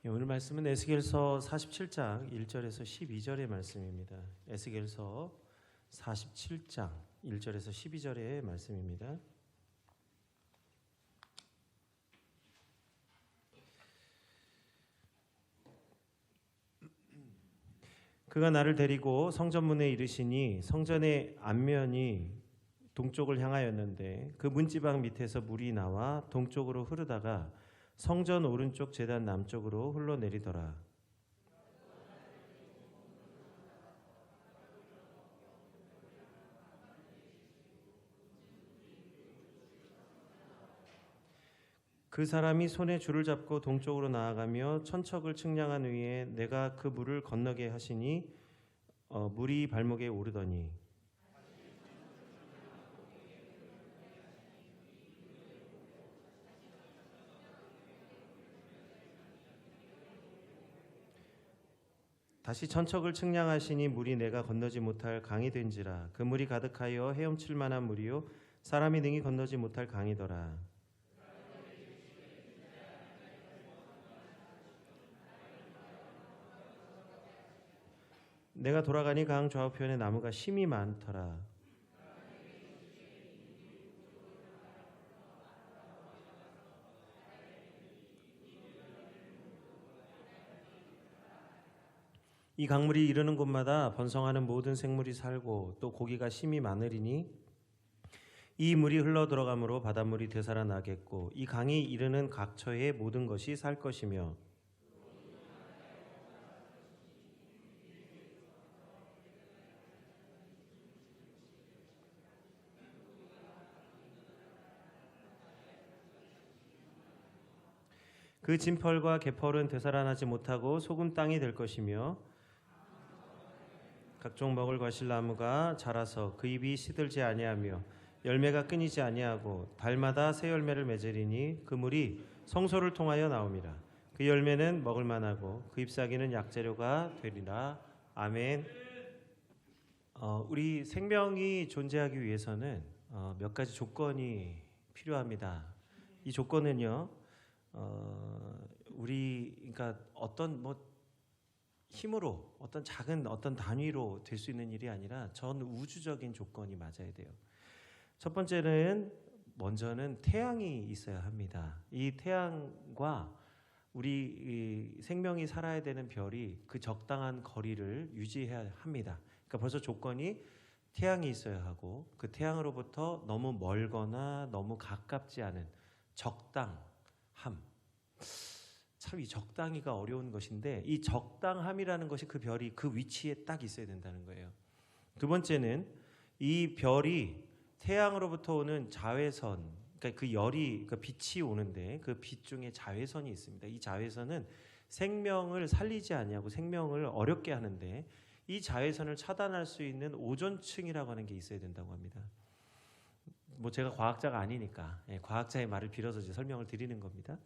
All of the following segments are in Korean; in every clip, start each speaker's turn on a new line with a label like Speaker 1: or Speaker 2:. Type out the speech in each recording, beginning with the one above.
Speaker 1: 오늘 말씀은 에스겔서 47장 1절에서 12절의 말씀입니다. 에스겔서 47장 1절에서 12절의 말씀입니다. 그가 나를 데리고 성전문에 이르시니 성전의 앞면이 동쪽을 향하였는데 그 문지방 밑에서 물이 나와 동쪽으로 흐르다가 성전 오른쪽 제단 남쪽으로 흘러내리더라. 그 사람이 손에 줄을 잡고 동쪽으로 나아가며 천척을 측량한 후에 내가 그 물을 건너게 하시니 물이 발목에 오르더니 다시 천척을 측량하시니 물이 내가 건너지 못할 강이 된지라. 그 물이 가득하여 헤엄칠 만한 물이요 사람이 능히 건너지 못할 강이더라. 내가 돌아가니 강 좌우편에 나무가 심이 많더라. 이 강물이 이르는 곳마다 번성하는 모든 생물이 살고 또 고기가 심이 많으리니 이 물이 흘러 들어가므로 바닷물이 되살아나겠고 이 강이 이르는 각처의 모든 것이 살 것이며 그 진펄과 개펄은 되살아나지 못하고 소금 땅이 될 것이며 각종 먹을 과실나무가 자라서 그 잎이 시들지 아니하며 열매가 끊이지 아니하고 달마다 새 열매를 맺으리니 그 물이 성소를 통하여 나옵니다. 그 열매는 먹을 만하고 그 잎사귀는 약재료가 되리라. 아멘. 우리 생명이 존재하기 위해서는 몇 가지 조건이 필요합니다. 이 조건은요, 그러니까 어떤 힘으로 어떤 작은 어떤 단위로 될 수 있는 일이 아니라 전 우주적인 조건이 맞아야 돼요. 첫 번째는 먼저는 태양이 있어야 합니다. 이 태양과 우리 생명이 살아야 되는 별이 그 적당한 거리를 유지해야 합니다. 그러니까 벌써 조건이 태양이 있어야 하고 그 태양으로부터 너무 멀거나 너무 가깝지 않은 적당함. 참 이 적당히가 어려운 것인데 이 적당함이라는 것이 그 별이 그 위치에 딱 있어야 된다는 거예요. 두 번째는 이 별이 태양으로부터 오는 자외선, 그러니까 그 열이, 그 빛이 오는데 그 빛 중에 자외선이 있습니다. 이 자외선은 생명을 살리지 아니하고 생명을 어렵게 하는데 이 자외선을 차단할 수 있는 오존층이라고 하는 게 있어야 된다고 합니다. 제가 과학자가 아니니까 과학자의 말을 빌어서 이제 설명을 드리는 겁니다.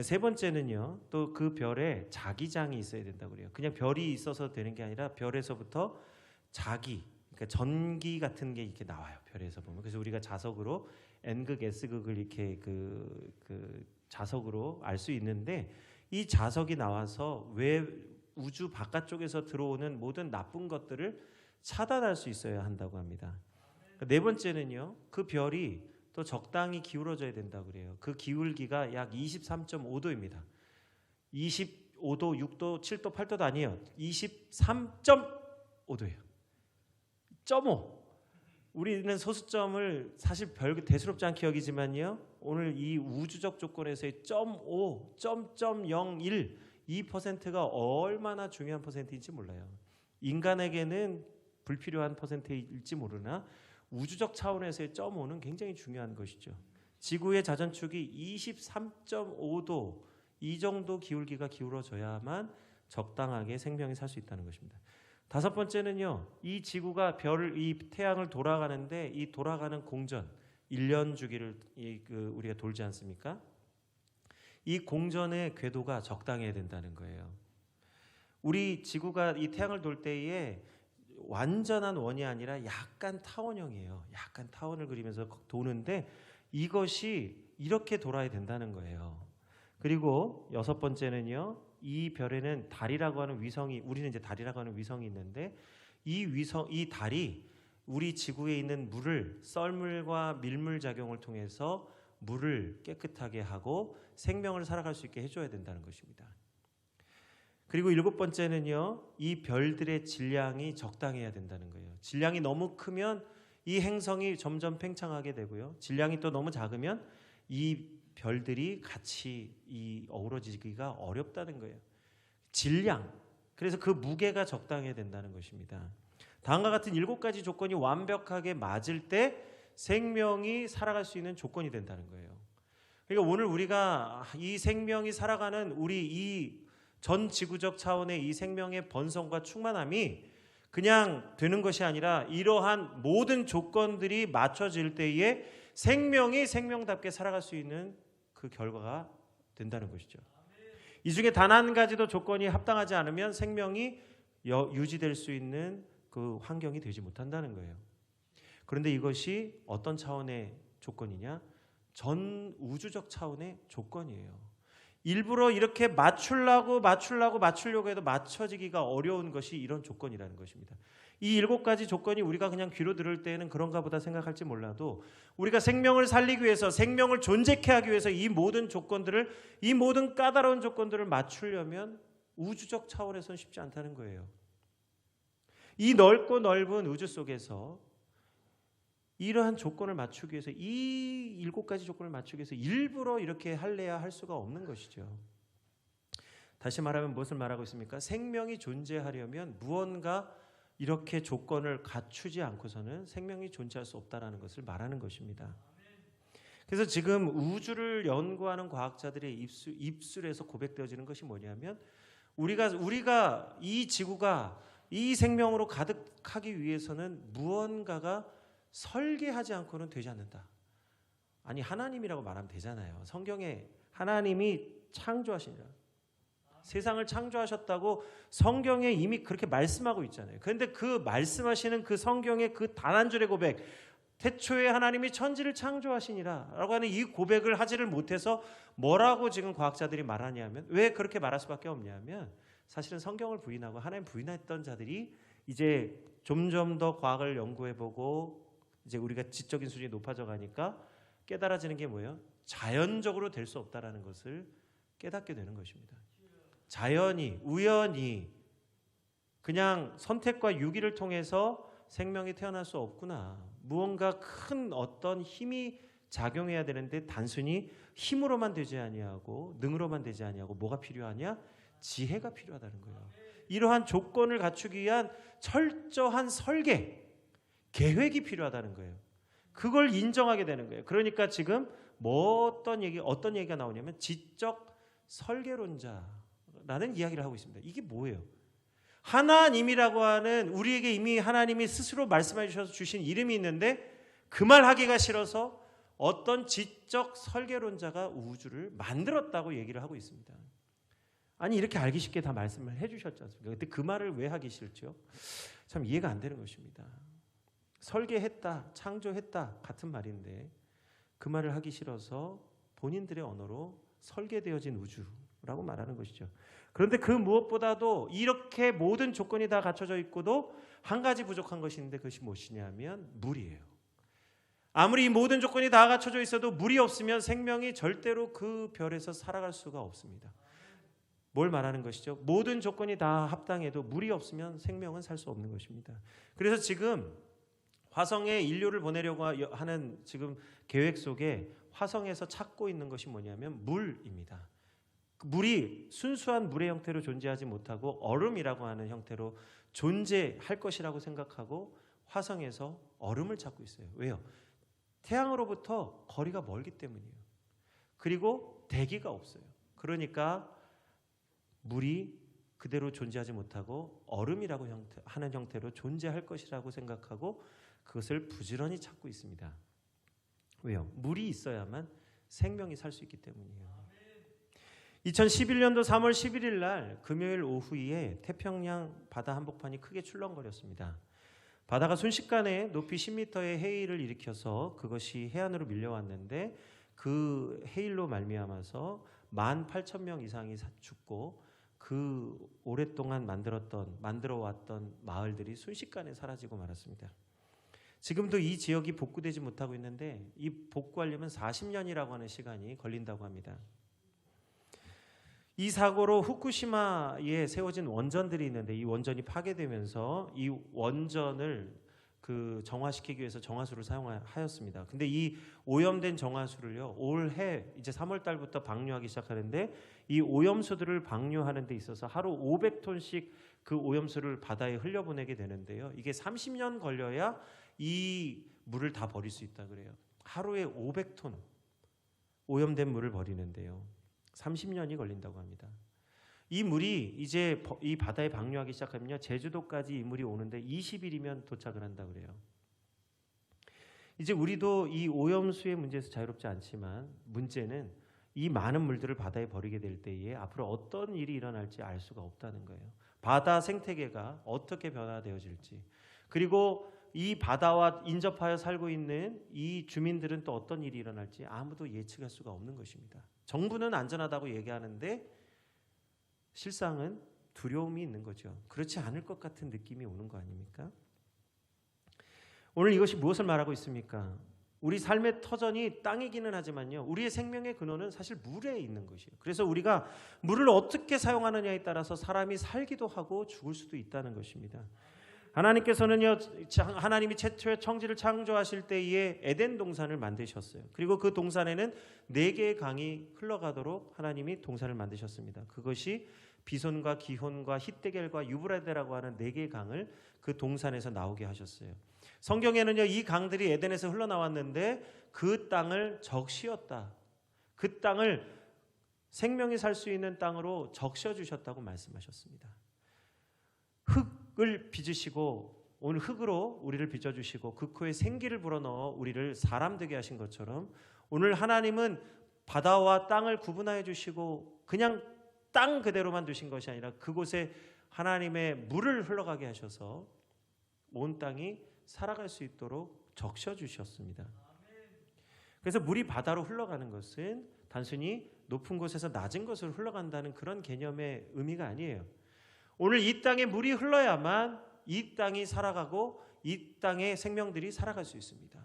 Speaker 1: 세 번째는요, 또 그 별에 자기장이 있어야 된다고 그래요. 그냥 별이 있어서 되는 게 아니라 별에서부터 그러니까 전기 같은 게 이렇게 나와요. 별에서 보면. 그래서 우리가 자석으로 N극, S극을 이렇게 그 자석으로 알 수 있는데 이 자석이 나와서 왜 우주 바깥쪽에서 들어오는 모든 나쁜 것들을 차단할 수 있어야 한다고 합니다. 네 번째는요, 그 별이 또 적당히 기울어져야 된다고 그래요. 그 기울기가 약 23.5도입니다. 25도, 6도, 7도, 8도도 아니에요. 23.5도예요. 0.5. 우리는 소수점을 사실 별 대수롭지 않게 여기지만요. 오늘 이 우주적 조건에서의 0.5, 0.01, 이 퍼센트가 얼마나 중요한 퍼센트인지 몰라요. 인간에게는 불필요한 퍼센트일지 모르나 우주적 차원에서의 0.5는 굉장히 중요한 것이죠. 지구의 자전축이 23.5도 이 정도 기울기가 기울어져야만 적당하게 생명이 살 수 있다는 것입니다. 다섯 번째는요, 이 지구가 이 태양을 돌아가는데 이 돌아가는 공전 1년 주기를 우리가 돌지 않습니까? 이 공전의 궤도가 적당해야 된다는 거예요. 우리 지구가 이 태양을 돌 때에 완전한 원이 아니라 약간 타원형이에요. 약간 타원을 그리면서 도는데 이것이 이렇게 돌아야 된다는 거예요. 그리고 여섯 번째는요. 이 별에는 달이라고 하는 위성이, 우리는 이제 달이라고 하는 위성이 있는데 이 달이 우리 지구에 있는 물을 썰물과 밀물 작용을 통해서 물을 깨끗하게 하고 생명을 살아갈 수 있게 해줘야 된다는 것입니다. 그리고 일곱 번째는요. 이 별들의 질량이 적당해야 된다는 거예요. 질량이 너무 크면 이 행성이 점점 팽창하게 되고요. 질량이 또 너무 작으면 이 별들이 같이 어우러지기가 어렵다는 거예요. 질량. 그래서 그 무게가 적당해야 된다는 것입니다. 다음과 같은 7가지 조건이 완벽하게 맞을 때 생명이 살아갈 수 있는 조건이 된다는 거예요. 그러니까 오늘 우리가 이 생명이 살아가는 우리 이 전 지구적 차원의 이 생명의 번성과 충만함이 그냥 되는 것이 아니라 이러한 모든 조건들이 맞춰질 때에 생명이 생명답게 살아갈 수 있는 그 결과가 된다는 것이죠. 이 중에 단 한 가지도 조건이 합당하지 않으면 생명이 유지될 수 있는 그 환경이 되지 못한다는 거예요. 그런데 이것이 어떤 차원의 조건이냐? 전 우주적 차원의 조건이에요. 일부러 이렇게 맞추려고 해도 맞춰지기가 어려운 것이 이런 조건이라는 것입니다. 이 7가지 조건이 우리가 그냥 귀로 들을 때에는 그런가 보다 생각할지 몰라도 우리가 생명을 살리기 위해서, 생명을 존재케 하기 위해서 이 모든 조건들을, 이 모든 까다로운 조건들을 맞추려면 우주적 차원에서는 쉽지 않다는 거예요. 이 넓고 넓은 우주 속에서 이러한 조건을 맞추기 위해서, 이 7가지 조건을 맞추기 위해서 일부러 이렇게 할래야 할 수가 없는 것이죠. 다시 말하면 무엇을 말하고 있습니까? 생명이 존재하려면 무언가 이렇게 조건을 갖추지 않고서는 생명이 존재할 수 없다는 것을 말하는 것입니다. 그래서 지금 우주를 연구하는 과학자들의 입술에서 고백되어지는 것이 뭐냐면 우리가 이 지구가 이 생명으로 가득하기 위해서는 무언가가 설계하지 않고는 되지 않는다. 아니, 하나님이라고 말하면 되잖아요. 성경에 하나님이 창조하시니라, 세상을 창조하셨다고 성경에 이미 그렇게 말씀하고 있잖아요. 그런데 그 말씀하시는 그 성경의 그 단 한 줄의 고백, 태초에 하나님이 천지를 창조하시니라 라고 하는 이 고백을 하지를 못해서 뭐라고 지금 과학자들이 말하냐면, 왜 그렇게 말할 수밖에 없냐면 사실은 성경을 부인하고 하나님 부인했던 자들이 이제 점점 더 과학을 연구해보고 이제 우리가 지적인 수준이 높아져 가니까 깨달아지는 게 뭐예요? 자연적으로 될 수 없다라는 것을 깨닫게 되는 것입니다. 자연이, 우연히 그냥 선택과 유기를 통해서 생명이 태어날 수 없구나. 무언가 큰 어떤 힘이 작용해야 되는데 단순히 힘으로만 되지 아니하고 능으로만 되지 아니하고 뭐가 필요하냐? 지혜가 필요하다는 거예요. 이러한 조건을 갖추기 위한 철저한 설계, 계획이 필요하다는 거예요. 그걸 인정하게 되는 거예요. 그러니까 지금 어떤 얘기가 나오냐면 지적 설계론자라는 이야기를 하고 있습니다. 이게 뭐예요? 하나님이라고 하는, 우리에게 이미 하나님이 스스로 말씀해 주셔서 주신 이름이 있는데 그 말 하기가 싫어서 어떤 지적 설계론자가 우주를 만들었다고 얘기를 하고 있습니다. 아니, 이렇게 알기 쉽게 다 말씀을 해 주셨지 않습니까? 근데 그 말을 왜 하기 싫죠? 참 이해가 안 되는 것입니다. 설계했다, 창조했다 같은 말인데 그 말을 하기 싫어서 본인들의 언어로 설계되어진 우주라고 말하는 것이죠. 그런데 그 무엇보다도 이렇게 모든 조건이 다 갖춰져 있고도 한 가지 부족한 것이 있는데 그것이 무엇이냐면 물이에요. 아무리 이 모든 조건이 다 갖춰져 있어도 물이 없으면 생명이 절대로 그 별에서 살아갈 수가 없습니다. 뭘 말하는 것이죠? 모든 조건이 다 합당해도 물이 없으면 생명은 살 수 없는 것입니다. 그래서 지금 화성에 인류를 보내려고 하는 지금 계획 속에 화성에서 찾고 있는 것이 뭐냐면 물입니다. 물이 순수한 물의 형태로 존재하지 못하고 얼음이라고 하는 형태로 존재할 것이라고 생각하고 화성에서 얼음을 찾고 있어요. 왜요? 태양으로부터 거리가 멀기 때문이에요. 그리고 대기가 없어요. 그러니까 물이 그대로 존재하지 못하고 얼음이라고 하는 형태로 존재할 것이라고 생각하고 그것을 부지런히 찾고 있습니다. 왜요? 물이 있어야만 생명이 살 수 있기 때문이에요. 2011년도 3월 11일 날 금요일 오후에 태평양 바다 한복판이 크게 출렁거렸습니다. 바다가 순식간에 높이 10m의 해일을 일으켜서 그것이 해안으로 밀려왔는데 그 해일로 말미암아서 18,000명 이상이 죽고 그 오랫동안 만들어왔던 마을들이 순식간에 사라지고 말았습니다. 지금도 이 지역이 복구되지 못하고 있는데 이 복구하려면 40년이라고 하는 시간이 걸린다고 합니다. 이 사고로 후쿠시마에 세워진 원전들이 있는데 이 원전이 파괴되면서 이 원전을 정화시키기 위해서 정화수를 사용하였습니다. 근데 이 오염된 정화수를요, 올해 이제 3월 달부터 방류하기 시작하는데 이 오염수들을 방류하는 데 있어서 하루 500톤씩 그 오염수를 바다에 흘려보내게 되는데요. 이게 30년 걸려야 이 물을 다 버릴 수 있다 그래요. 하루에 500톤 오염된 물을 버리는데요. 30년이 걸린다고 합니다. 이 물이 이제 이 바다에 방류하기 시작하면요, 제주도까지 이 물이 오는데 20일이면 도착을 한다 그래요. 이제 우리도 이 오염수의 문제에서 자유롭지 않지만 문제는 이 많은 물들을 바다에 버리게 될 때에 앞으로 어떤 일이 일어날지 알 수가 없다는 거예요. 바다 생태계가 어떻게 변화되어질지, 그리고 이 바다와 인접하여 살고 있는 이 주민들은 또 어떤 일이 일어날지 아무도 예측할 수가 없는 것입니다. 정부는 안전하다고 얘기하는데 실상은 두려움이 있는 거죠. 그렇지 않을 것 같은 느낌이 오는 거 아닙니까? 오늘 이것이 무엇을 말하고 있습니까? 우리 삶의 터전이 땅이기는 하지만요, 우리의 생명의 근원은 사실 물에 있는 것이에요. 그래서 우리가 물을 어떻게 사용하느냐에 따라서 사람이 살기도 하고 죽을 수도 있다는 것입니다. 하나님께서는요, 하나님이 최초의 청지를 창조하실 때에 에덴 동산을 만드셨어요. 그리고 그 동산에는 4개의 강이 흘러가도록 하나님이 동산을 만드셨습니다. 그것이 비손과 기혼과 히데겔과 유브라데라고 하는 4개의 강을 그 동산에서 나오게 하셨어요. 성경에는요, 이 강들이 에덴에서 흘러나왔는데 그 땅을 적시었다. 그 땅을 생명이 살 수 있는 땅으로 적셔 주셨다고 말씀하셨습니다. 흙을 빚으시고 오늘 흙으로 우리를 빚어주시고 그 코에 생기를 불어넣어 우리를 사람 되게 하신 것처럼 오늘 하나님은 바다와 땅을 구분하여 주시고 그냥 땅 그대로만 두신 것이 아니라 그곳에 하나님의 물을 흘러가게 하셔서 온 땅이 살아갈 수 있도록 적셔 주셨습니다. 그래서 물이 바다로 흘러가는 것은 단순히 높은 곳에서 낮은 곳으로 흘러간다는 그런 개념의 의미가 아니에요. 오늘 이 땅에 물이 흘러야만 이 땅이 살아가고 이 땅의 생명들이 살아갈 수 있습니다.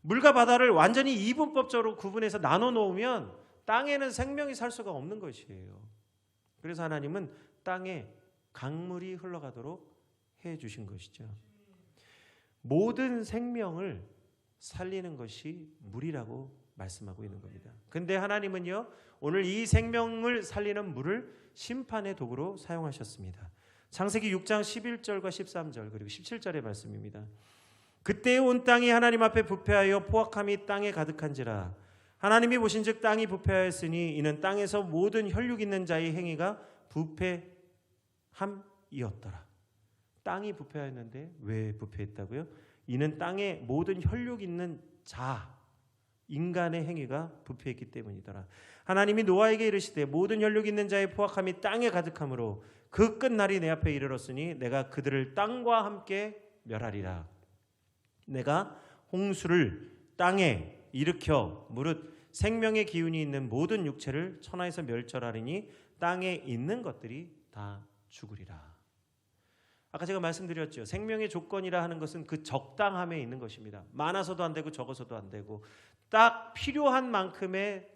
Speaker 1: 물과 바다를 완전히 이분법적으로 구분해서 나눠 놓으면 땅에는 생명이 살 수가 없는 것이에요. 그래서 하나님은 땅에 강물이 흘러가도록 해 주신 것이죠. 모든 생명을 살리는 것이 물이라고 말씀하고 있는 겁니다. 근데 하나님은요, 오늘 이 생명을 살리는 물을 심판의 도구로 사용하셨습니다. 창세기 6장 11절과 13절 그리고 17절의 말씀입니다. 그때 온 땅이 하나님 앞에 부패하여 포악함이 땅에 가득한지라. 하나님이 보신즉 땅이 부패하였으니 이는 땅에서 모든 혈육 있는 자의 행위가 부패함이었더라. 땅이 부패하였는데 왜 부패했다고요? 이는 땅에 모든 혈육 있는 자, 인간의 행위가 부패했기 때문이더라. 하나님이 노아에게 이르시되 모든 혈육 있는 자의 포악함이 땅에 가득함으로 그 끝날이 내 앞에 이르렀으니 내가 그들을 땅과 함께 멸하리라. 내가 홍수를 땅에 일으켜 무릇 생명의 기운이 있는 모든 육체를 천하에서 멸절하리니 땅에 있는 것들이 다 죽으리라. 아까 제가 말씀드렸죠. 생명의 조건이라 하는 것은 그 적당함에 있는 것입니다. 많아서도 안 되고 적어서도 안 되고 딱 필요한 만큼의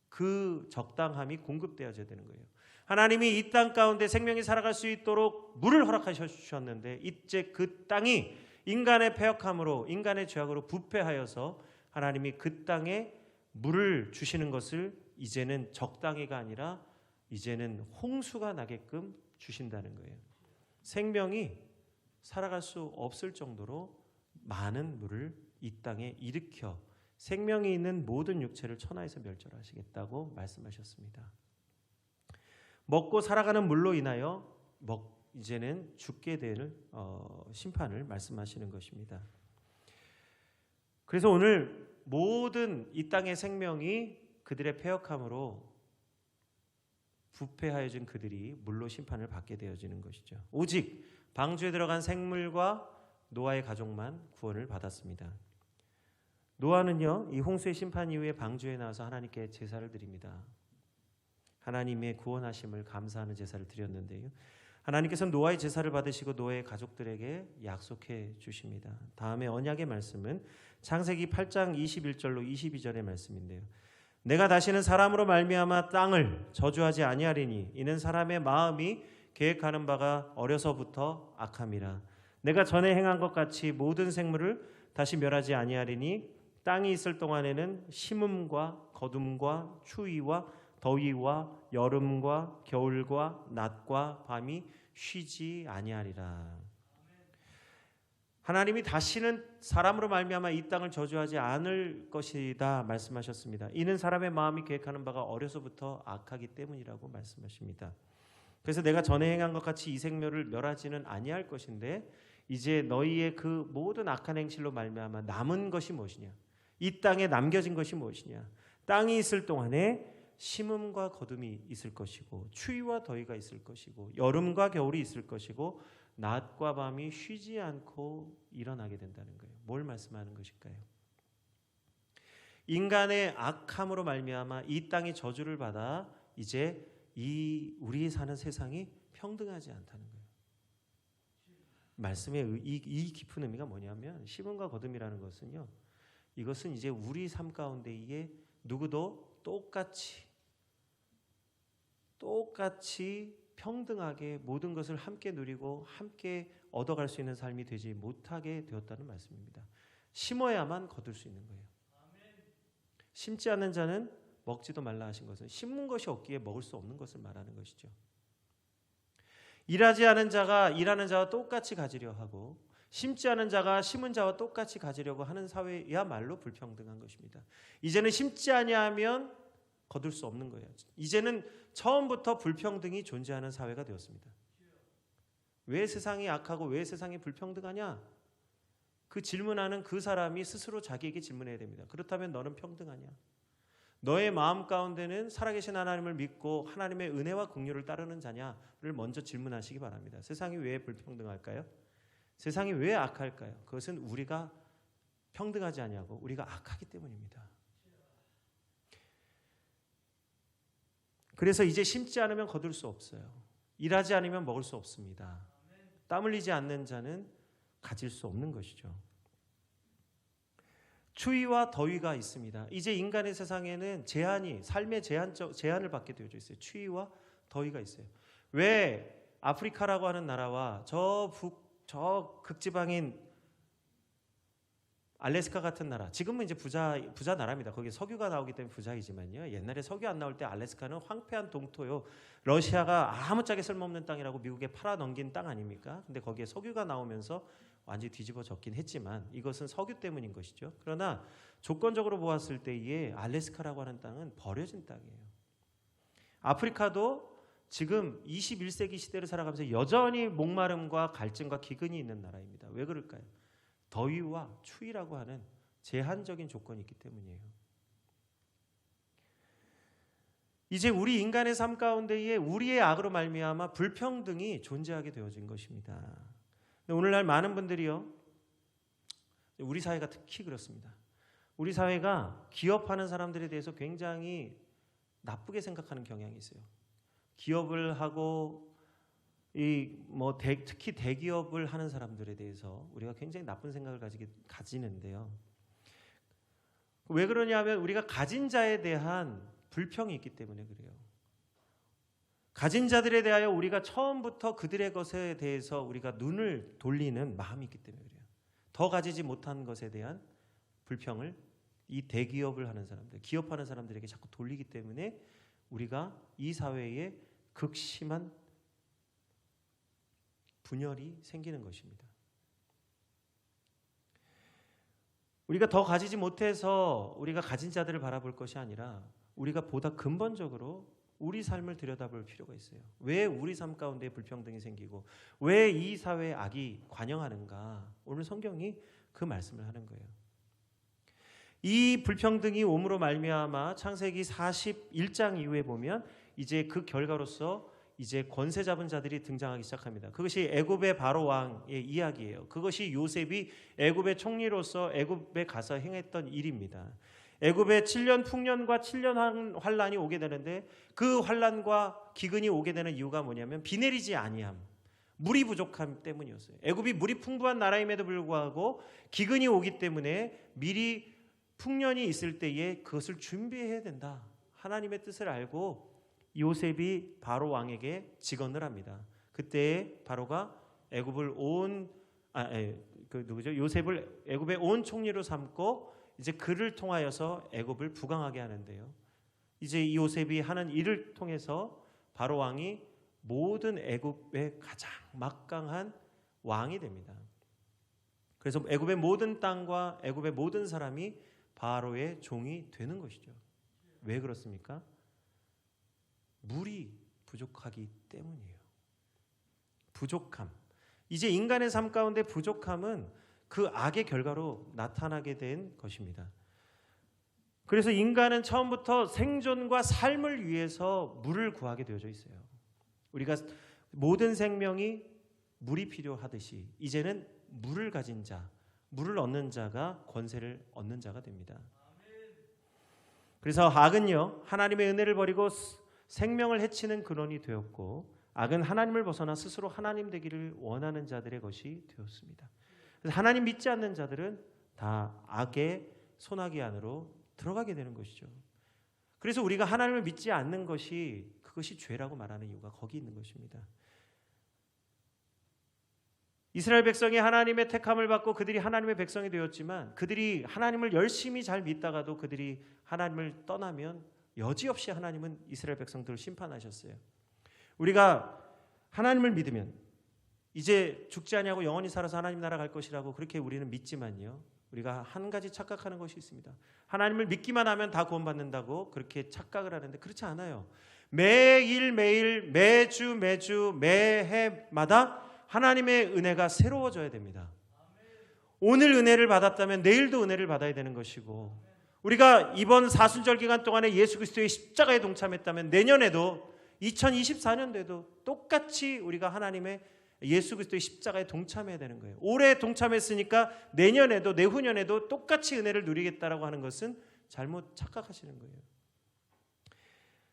Speaker 1: 그 적당함이 공급되어져야 되는 거예요. 하나님이 이 땅 가운데 생명이 살아갈 수 있도록 물을 허락하셨는데 이제 그 땅이 인간의 패역함으로 인간의 죄악으로 부패하여서 하나님이 그 땅에 물을 주시는 것을 이제는 적당히가 아니라 이제는 홍수가 나게끔 주신다는 거예요. 생명이 살아갈 수 없을 정도로 많은 물을 이 땅에 일으켜 생명이 있는 모든 육체를 천하에서 멸절하시겠다고 말씀하셨습니다. 먹고 살아가는 물로 인하여 이제는 죽게 될 심판을 말씀하시는 것입니다. 그래서 오늘 모든 이 땅의 생명이 그들의 패역함으로 부패하여진 그들이 물로 심판을 받게 되어지는 것이죠. 오직 방주에 들어간 생물과 노아의 가족만 구원을 받았습니다. 노아는요, 이 홍수의 심판 이후에 방주에 나와서 하나님께 제사를 드립니다. 하나님의 구원하심을 감사하는 제사를 드렸는데요. 하나님께서 노아의 제사를 받으시고 노아의 가족들에게 약속해 주십니다. 다음에 언약의 말씀은 창세기 8장 21절로 22절의 말씀인데요. 내가 다시는 사람으로 말미암아 땅을 저주하지 아니하리니 이는 사람의 마음이 계획하는 바가 어려서부터 악함이라. 내가 전에 행한 것 같이 모든 생물을 다시 멸하지 아니하리니 땅이 있을 동안에는 심음과 거둠과 추위와 더위와 여름과 겨울과 낮과 밤이 쉬지 아니하리라. 하나님이 다시는 사람으로 말미암아 이 땅을 저주하지 않을 것이다 말씀하셨습니다. 이는 사람의 마음이 계획하는 바가 어려서부터 악하기 때문이라고 말씀하십니다. 그래서 내가 전에 행한 것 같이 이 생명을 멸하지는 아니할 것인데 이제 너희의 그 모든 악한 행실로 말미암아 남은 것이 무엇이냐? 이 땅에 남겨진 것이 무엇이냐? 땅이 있을 동안에 심음과 거둠이 있을 것이고 추위와 더위가 있을 것이고 여름과 겨울이 있을 것이고 낮과 밤이 쉬지 않고 일어나게 된다는 거예요. 뭘 말씀하는 것일까요? 인간의 악함으로 말미암아 이 땅이 저주를 받아 이제 이 우리 사는 세상이 평등하지 않다는 거예요. 말씀의 이 깊은 의미가 뭐냐면 심음과 거둠이라는 것은요. 이것은 이제 우리 삶 가운데에 누구도 똑같이 평등하게 모든 것을 함께 누리고 함께 얻어갈 수 있는 삶이 되지 못하게 되었다는 말씀입니다. 심어야만 거둘 수 있는 거예요. 심지 않는 자는 먹지도 말라 하신 것은 심은 것이 없기에 먹을 수 없는 것을 말하는 것이죠. 일하지 않은 자가 일하는 자와 똑같이 가지려 하고 심지 않은 자가 심은 자와 똑같이 가지려고 하는 사회야말로 불평등한 것입니다. 이제는 심지 아니하면 거둘 수 없는 거예요. 이제는 처음부터 불평등이 존재하는 사회가 되었습니다. 왜 세상이 악하고 왜 세상이 불평등하냐? 그 질문하는 그 사람이 스스로 자기에게 질문해야 됩니다. 그렇다면 너는 평등하냐? 너의 마음 가운데는 살아계신 하나님을 믿고 하나님의 은혜와 긍휼을 따르는 자냐를 먼저 질문하시기 바랍니다. 세상이 왜 불평등할까요? 세상이 왜 악할까요? 그것은 우리가 평등하지 아니하고 우리가 악하기 때문입니다. 그래서 이제 심지 않으면 거둘 수 없어요. 일하지 않으면 먹을 수 없습니다. 땀 흘리지 않는 자는 가질 수 없는 것이죠. 추위와 더위가 있습니다. 이제 인간의 세상에는 삶의 제한을 받게 되어져 있어요. 추위와 더위가 있어요. 왜 아프리카라고 하는 나라와 저 극지방인 알래스카 같은 나라, 지금은 이제 부자 나라입니다. 거기에 석유가 나오기 때문에 부자이지만요. 옛날에 석유 안 나올 때 알래스카는 황폐한 동토요. 러시아가 아무짝에 쓸모없는 땅이라고 미국에 팔아넘긴 땅 아닙니까? 근데 거기에 석유가 나오면서 완전히 뒤집어졌긴 했지만 이것은 석유 때문인 것이죠. 그러나 조건적으로 보았을 때에 알래스카라고 하는 땅은 버려진 땅이에요. 아프리카도 지금 21세기 시대를 살아가면서 여전히 목마름과 갈증과 기근이 있는 나라입니다. 왜 그럴까요? 더위와 추위라고 하는 제한적인 조건이 있기 때문이에요. 이제 우리 인간의 삶 가운데에 우리의 악으로 말미암아 불평등이 존재하게 되어진 것입니다. 오늘날 많은 분들이요, 우리 사회가 특히 그렇습니다. 우리 사회가 기업하는 사람들에 대해서 굉장히 나쁘게 생각하는 경향이 있어요. 기업을 하고 특히 대기업을 하는 사람들에 대해서 우리가 굉장히 나쁜 생각을 가지는데요. 왜 그러냐면 우리가 가진 자에 대한 불평이 있기 때문에 그래요. 가진 자들에 대하여 우리가 처음부터 그들의 것에 대해서 우리가 눈을 돌리는 마음이 있기 때문에 그래요. 더 가지지 못한 것에 대한 불평을 이 대기업을 하는 사람들, 기업하는 사람들에게 자꾸 돌리기 때문에 우리가 이 사회에 극심한 분열이 생기는 것입니다. 우리가 더 가지지 못해서 우리가 가진 자들을 바라볼 것이 아니라 우리가 보다 근본적으로 우리 삶을 들여다볼 필요가 있어요. 왜 우리 삶 가운데 불평등이 생기고 왜 이 사회에 악이 관영하는가? 오늘 성경이 그 말씀을 하는 거예요. 이 불평등이 옴으로 말미암아 창세기 41장 이후에 보면 이제 그 결과로서 이제 권세 잡은 자들이 등장하기 시작합니다. 그것이 애굽의 바로 왕의 이야기예요. 그것이 요셉이 애굽의 총리로서 애굽에 가서 행했던 일입니다. 애굽에 7년 풍년과 7년 환란이 오게 되는데 그 환란과 기근이 오게 되는 이유가 뭐냐면 비 내리지 아니함, 물이 부족함 때문이었어요. 애굽이 물이 풍부한 나라임에도 불구하고 기근이 오기 때문에 미리 풍년이 있을 때에 그것을 준비해야 된다. 하나님의 뜻을 알고 요셉이 바로 왕에게 직언을 합니다. 그때 바로가 애굽을 요셉을 애굽의 온 총리로 삼고 이제 그를 통하여서 애굽을 부강하게 하는데요. 이제 이 요셉이 하는 일을 통해서 바로 왕이 모든 애굽의 가장 막강한 왕이 됩니다. 그래서 애굽의 모든 땅과 애굽의 모든 사람이 바로의 종이 되는 것이죠. 왜 그렇습니까? 물이 부족하기 때문이에요. 부족함. 이제 인간의 삶 가운데 부족함은 그 악의 결과로 나타나게 된 것입니다. 그래서 인간은 처음부터 생존과 삶을 위해서 물을 구하게 되어져 있어요. 우리가 모든 생명이 물이 필요하듯이 이제는 물을 가진 자, 물을 얻는 자가 권세를 얻는 자가 됩니다. 그래서 악은요, 하나님의 은혜를 버리고 생명을 해치는 근원이 되었고, 악은 하나님을 벗어나 스스로 하나님 되기를 원하는 자들의 것이 되었습니다. 그래서 하나님 믿지 않는 자들은 다 악의 소나기 안으로 들어가게 되는 것이죠. 그래서 우리가 하나님을 믿지 않는 것이 그것이 죄라고 말하는 이유가 거기 있는 것입니다. 이스라엘 백성이 하나님의 택함을 받고 그들이 하나님의 백성이 되었지만 그들이 하나님을 열심히 잘 믿다가도 그들이 하나님을 떠나면 여지없이 하나님은 이스라엘 백성들을 심판하셨어요. 우리가 하나님을 믿으면 이제 죽지 아니하고 영원히 살아서 하나님 나라 갈 것이라고 그렇게 우리는 믿지만요, 우리가 한 가지 착각하는 것이 있습니다. 하나님을 믿기만 하면 다 구원받는다고 그렇게 착각을 하는데 그렇지 않아요. 매일매일 매주 매해마다 하나님의 은혜가 새로워져야 됩니다. 오늘 은혜를 받았다면 내일도 은혜를 받아야 되는 것이고, 우리가 이번 사순절 기간 동안에 예수 그리스도의 십자가에 동참했다면 내년에도 2024년도에도 똑같이 우리가 하나님의 예수 그리스도의 십자가에 동참해야 되는 거예요. 올해 동참했으니까 내년에도 내후년에도 똑같이 은혜를 누리겠다라고 하는 것은 잘못 착각하시는 거예요.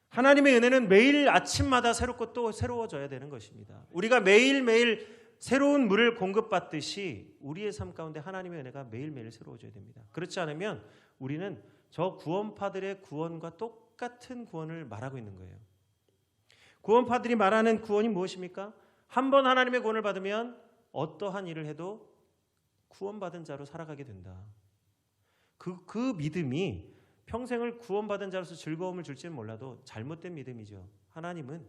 Speaker 1: 하나님의 은혜는 매일 아침마다 새롭고 또 새로워져야 되는 것입니다. 우리가 매일매일 새로운 물을 공급받듯이 우리의 삶 가운데 하나님의 은혜가 매일매일 새로워져야 됩니다. 그렇지 않으면 우리는 저 구원파들의 구원과 똑같은 구원을 말하고 있는 거예요. 구원파들이 말하는 구원이 무엇입니까? 한 번 하나님의 구원을 받으면 어떠한 일을 해도 구원받은 자로 살아가게 된다. 그 믿음이 평생을 구원받은 자로서 즐거움을 줄지는 몰라도 잘못된 믿음이죠. 하나님은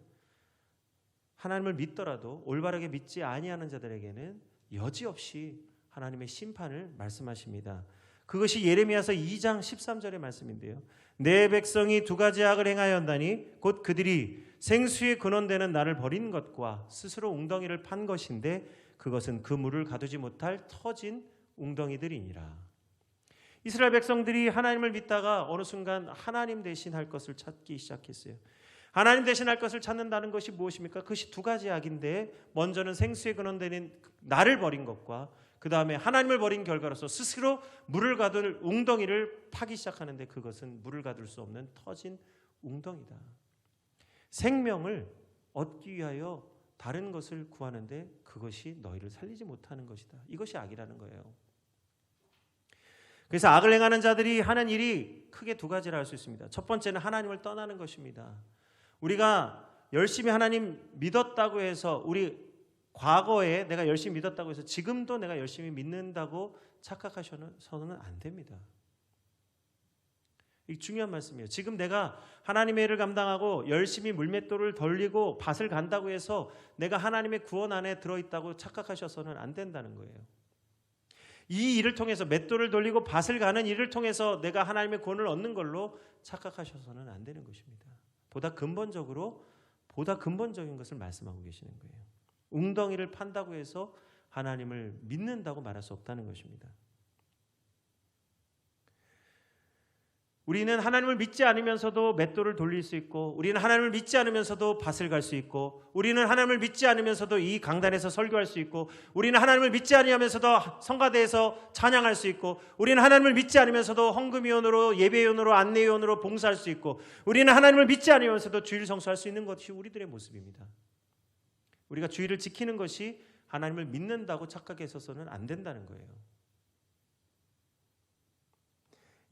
Speaker 1: 하나님을 믿더라도 올바르게 믿지 아니하는 자들에게는 여지없이 하나님의 심판을 말씀하십니다. 그것이 예레미야서 2장 13절의 말씀인데요. 내 백성이 두 가지 악을 행하였나니 곧 그들이 생수의 근원되는 나를 버린 것과 스스로 웅덩이를 판 것인데 그것은 그 물을 가두지 못할 터진 웅덩이들이니라. 이스라엘 백성들이 하나님을 믿다가 어느 순간 하나님 대신 할 것을 찾기 시작했어요. 하나님 대신 할 것을 찾는다는 것이 무엇입니까? 그것이 두 가지 악인데, 먼저는 생수의 근원되는 나를 버린 것과 그 다음에 하나님을 버린 결과로서 스스로 물을 가둘 웅덩이를 파기 시작하는데 그것은 물을 가둘 수 없는 터진 웅덩이다. 생명을 얻기 위하여 다른 것을 구하는데 그것이 너희를 살리지 못하는 것이다. 이것이 악이라는 거예요. 그래서 악을 행하는 자들이 하는 일이 크게 두 가지를 할 수 있습니다. 첫 번째는 하나님을 떠나는 것입니다. 우리가 열심히 하나님 믿었다고 해서, 우리 과거에 내가 열심히 믿었다고 해서 지금도 내가 열심히 믿는다고 착각하셔서는 안 됩니다. 이 중요한 말씀이에요. 지금 내가 하나님의 일을 감당하고 열심히 물맷돌을 돌리고 밭을 간다고 해서 내가 하나님의 구원 안에 들어있다고 착각하셔서는 안 된다는 거예요. 이 일을 통해서 맷돌을 돌리고 밭을 가는 일을 통해서 내가 하나님의 구원을 얻는 걸로 착각하셔서는 안 되는 것입니다. 보다 근본적인 것을 말씀하고 계시는 거예요. 웅덩이를 판다고 해서 하나님을 믿는다고 말할 수 없다는 것입니다. 우리는 하나님을 믿지 않으면서도 맷돌을 돌릴 수 있고, 우리는 하나님을 믿지 않으면서도 밭을 갈 수 있고, 우리는 하나님을 믿지 않으면서도 이 강단에서 설교할 수 있고, 우리는 하나님을 믿지 않으면서도 성가대에서 찬양할 수 있고, 우리는 하나님을 믿지 않으면서도 헌금위원으로, 예배위원으로, 안내위원으로 봉사할 수 있고, 우리는 하나님을 믿지 않으면서도 주일 성수할 수 있는 것이 우리들의 모습입니다. 우리가 주일을 지키는 것이 하나님을 믿는다고 착각해서는 안 된다는 거예요.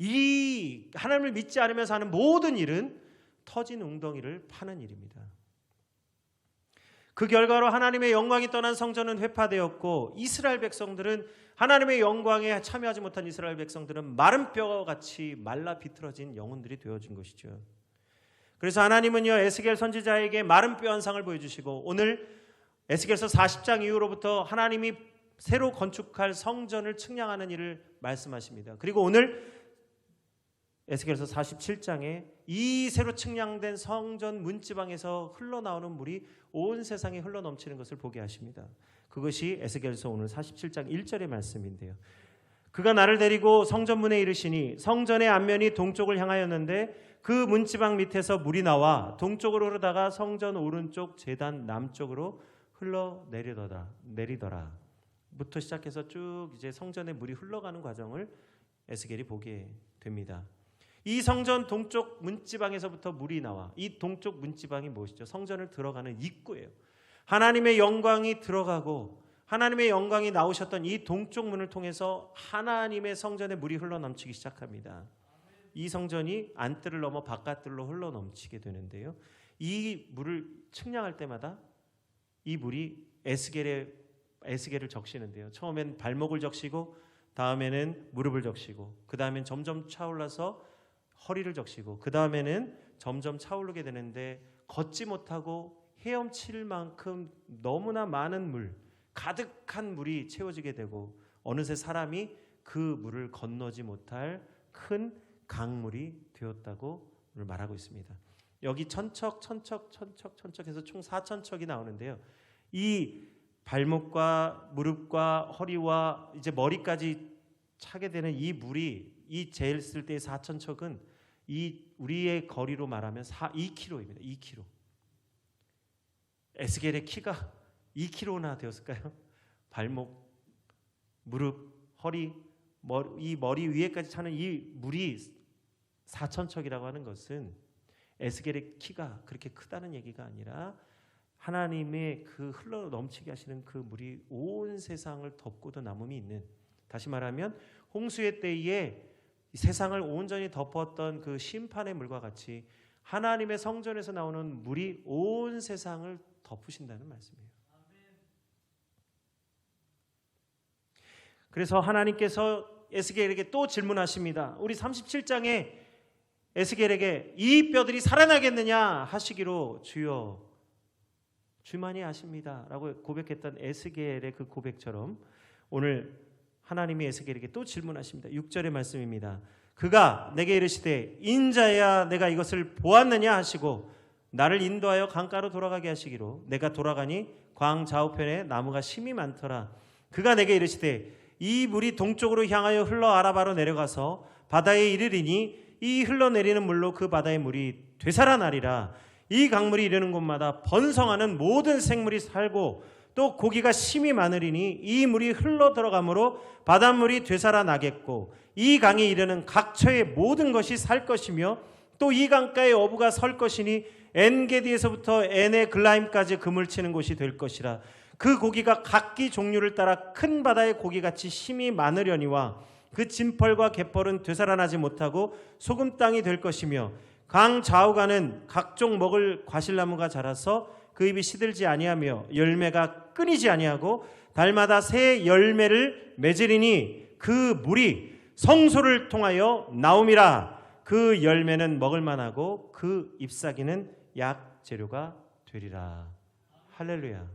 Speaker 1: 이 하나님을 믿지 않으면서 하는 모든 일은 터진 웅덩이를 파는 일입니다. 그 결과로 하나님의 영광이 떠난 성전은 회파되었고, 이스라엘 백성들은, 하나님의 영광에 참여하지 못한 이스라엘 백성들은 마른 뼈같이 말라 비틀어진 영혼들이 되어진 것이죠. 그래서 하나님은요, 에스겔 선지자에게 마른 뼈 현상을 보여주시고, 오늘 에스겔서 40장 이후로부터 하나님이 새로 건축할 성전을 측량하는 일을 말씀하십니다. 그리고 오늘 에스겔서 47장에 이 새로 측량된 성전 문지방에서 흘러나오는 물이 온 세상에 흘러넘치는 것을 보게 하십니다. 그것이 에스겔서 오늘 47장 1절의 말씀인데요. 그가 나를 데리고 성전문에 이르시니 성전의 앞면이 동쪽을 향하였는데 그 문지방 밑에서 물이 나와 동쪽으로 흐르다가 성전 오른쪽 제단 남쪽으로 내리더라. 부터 시작해서 쭉 이제 성전에 물이 흘러가는 과정을 에스겔이 보게 됩니다. 이 성전 동쪽 문지방에서부터 물이 나와. 이 동쪽 문지방이 무엇이죠? 성전을 들어가는 입구예요. 하나님의 영광이 들어가고 하나님의 영광이 나오셨던 이 동쪽 문을 통해서 하나님의 성전에 물이 흘러넘치기 시작합니다. 이 성전이 안뜰을 넘어 바깥뜰로 흘러넘치게 되는데요. 이 물을 측량할 때마다 이 물이 에스겔을 적시는데요. 처음엔 발목을 적시고, 다음에는 무릎을 적시고, 그 다음엔 점점 차올라서 허리를 적시고, 그 다음에는 점점 차오르게 되는데, 걷지 못하고 헤엄칠 만큼 너무나 많은 물, 가득한 물이 채워지게 되고, 어느새 사람이 그 물을 건너지 못할 큰 강물이 되었다고 오늘 말하고 있습니다. 여기 천척 해서 총 4천척이 나오는데요. 이 발목과 무릎과 허리와 이제 머리까지 차게 되는 이 물이, 이 재었을 때의 4천척은 이 우리의 거리로 말하면 2km입니다. 2km. 에스겔의 키가 2km나 되었을까요? 발목, 무릎, 허리, 이 머리 위에까지 차는 이 물이 4천척이라고 하는 것은 에스겔의 키가 그렇게 크다는 얘기가 아니라 하나님의 그 흘러 넘치게 하시는 그 물이 온 세상을 덮고도 남음이 있는, 다시 말하면 홍수의 때에 세상을 온전히 덮었던 그 심판의 물과 같이 하나님의 성전에서 나오는 물이 온 세상을 덮으신다는 말씀이에요. 그래서 하나님께서 에스겔에게 또 질문하십니다. 우리 37장에 에스겔에게 이 뼈들이 살아나겠느냐 하시기로 주여 주만이 아십니다 라고 고백했던 에스겔의 그 고백처럼 오늘 하나님이 에스겔에게 또 질문하십니다. 6절의 말씀입니다. 그가 내게 이르시되 인자야 내가 이것을 보았느냐 하시고 나를 인도하여 강가로 돌아가게 하시기로 내가 돌아가니 광 좌우편에 나무가 심이 많더라. 그가 내게 이르시되 이 물이 동쪽으로 향하여 흘러 아라바로 내려가서 바다에 이르리니 이 흘러내리는 물로 그 바다의 물이 되살아나리라. 이 강물이 이르는 곳마다 번성하는 모든 생물이 살고 또 고기가 심이 많으리니 이 물이 흘러 들어가므로 바닷물이 되살아나겠고 이 강이 이르는 각처의 모든 것이 살 것이며 또 이 강가에 어부가 설 것이니 엔게디에서부터 에네글라임까지 그물 치는 곳이 될 것이라. 그 고기가 각기 종류를 따라 큰 바다의 고기같이 심이 많으려니와 그 진펄과 갯벌은 되살아나지 못하고 소금 땅이 될 것이며 강 좌우가는 각종 먹을 과실나무가 자라서 그 잎이 시들지 아니하며 열매가 끊이지 아니하고 달마다 새 열매를 맺으리니 그 물이 성소를 통하여 나옴이라. 그 열매는 먹을 만하고 그 잎사귀는 약 재료가 되리라. 할렐루야.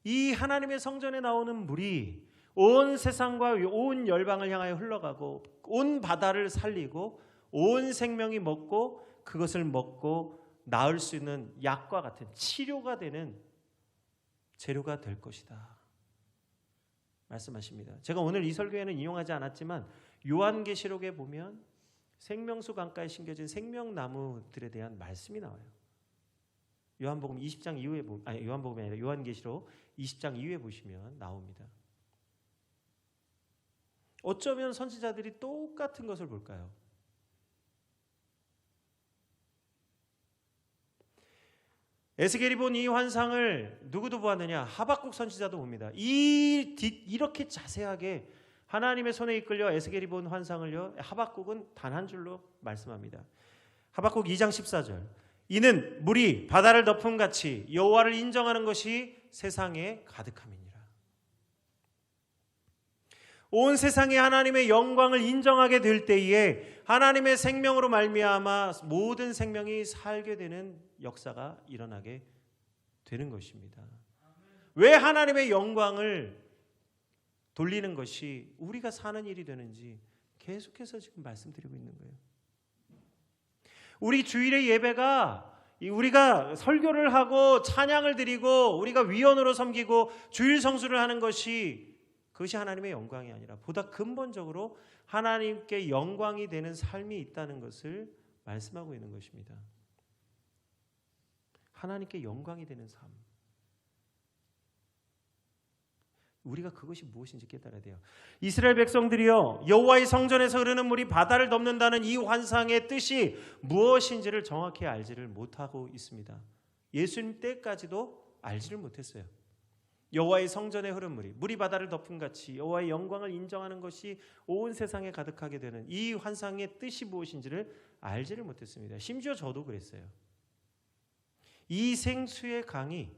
Speaker 1: 이 하나님의 성전에 나오는 물이 온 세상과 온 열방을 향하여 흘러가고 온 바다를 살리고 온 생명이 먹고 그것을 먹고 나을 수 있는 약과 같은 치료가 되는 재료가 될 것이다 말씀하십니다. 제가 오늘 이 설교에는 인용하지 않았지만 요한계시록에 보면 생명수 강가에 심겨진 생명나무들에 대한 말씀이 나와요. 요한복음 20장 이후에 요한복음이 아니라 요한계시록 20장 이후에 보시면 나옵니다. 어쩌면 선지자들이 똑같은 것을 볼까요? 에스겔이 본 이 환상을 누구도 보았느냐? 하박국 선지자도 봅니다. 이렇게 자세하게 하나님의 손에 이끌려 에스겔이 본 환상을요, 하박국은 단 한 줄로 말씀합니다. 하박국 2장 14절. 이는 물이 바다를 덮음 같이 여호와를 인정하는 것이 세상에 가득함이니라. 온 세상에 하나님의 영광을 인정하게 될 때에 하나님의 생명으로 말미암아 모든 생명이 살게 되는 역사가 일어나게 되는 것입니다. 왜 하나님의 영광을 돌리는 것이 우리가 사는 일이 되는지 계속해서 지금 말씀드리고 있는 거예요. 우리 주일의 예배가 우리가 설교를 하고 찬양을 드리고 우리가 위원으로 섬기고 주일 성수를 하는 것이 그것이 하나님의 영광이 아니라 보다 근본적으로 하나님께 영광이 되는 삶이 있다는 것을 말씀하고 있는 것입니다. 하나님께 영광이 되는 삶. 우리가 그것이 무엇인지 깨달아야 돼요. 이스라엘 백성들이요, 여호와의 성전에서 흐르는 물이 바다를 덮는다는 이 환상의 뜻이 무엇인지를 정확히 알지를 못하고 있습니다. 예수님 때까지도 알지를 못했어요. 여호와의 성전에 흐른 물이 바다를 덮은 같이 여호와의 영광을 인정하는 것이 온 세상에 가득하게 되는 이 환상의 뜻이 무엇인지를 알지를 못했습니다. 심지어 저도 그랬어요. 이 생수의 강이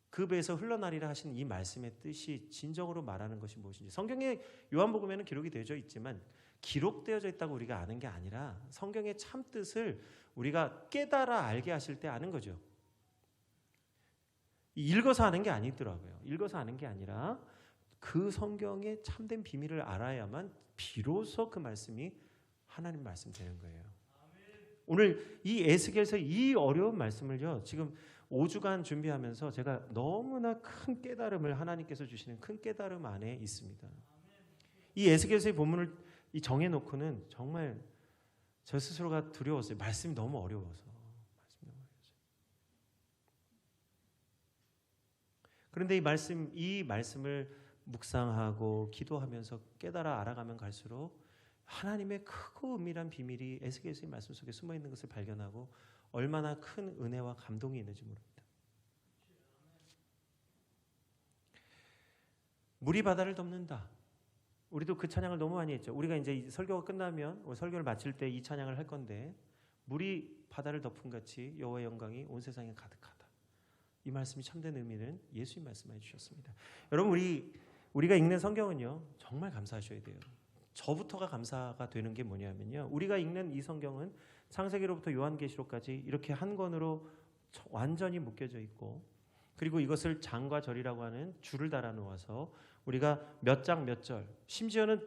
Speaker 1: 그 배에서 흘러나리라 하신 이 말씀의 뜻이 진정으로 말하는 것이 무엇인지, 성경의 요한복음에는 기록이 되어져 있지만 기록되어져 있다고 우리가 아는 게 아니라 성경의 참 뜻을 우리가 깨달아 알게 하실 때 아는 거죠. 읽어서 아는 게 아니더라고요. 읽어서 아는 게 아니라 그 성경의 참된 비밀을 알아야만 비로소 그 말씀이 하나님 말씀 되는 거예요. 오늘 이 에스겔서 이 어려운 말씀을요, 지금 5주간 준비하면서 제가 너무나 큰 깨달음을 하나님께서 주시는 큰 깨달음 안에 있습니다. 이 에스겔서의 본문을 정해놓고는 정말 저 스스로가 두려웠어요. 말씀이 너무 어려워서. 그런데 이 말씀을 묵상하고 기도하면서 깨달아 알아가면 갈수록 하나님의 크고 은밀한 비밀이 에스겔서의 말씀 속에 숨어 있는 것을 발견하고 얼마나 큰 은혜와 감동이 있는지 모릅니다. 물이 바다를 덮는다. 우리도 그 찬양을 너무 많이 했죠. 우리가 이제 설교가 끝나면 설교를 마칠 때 이 찬양을 할 건데, 물이 바다를 덮은 같이 여호와의 영광이 온 세상에 가득하다. 이 말씀이 참된 의미는 예수님 말씀해 주셨습니다. 여러분, 우리가 읽는 성경은요, 정말 감사하셔야 돼요. 저부터가 감사가 되는 게 뭐냐면요, 우리가 읽는 이 성경은 창세기로부터 요한계시록까지 이렇게 한 권으로 완전히 묶여져 있고, 그리고 이것을 장과 절이라고 하는 줄을 달아 놓아서 우리가 몇 장 몇 절, 심지어는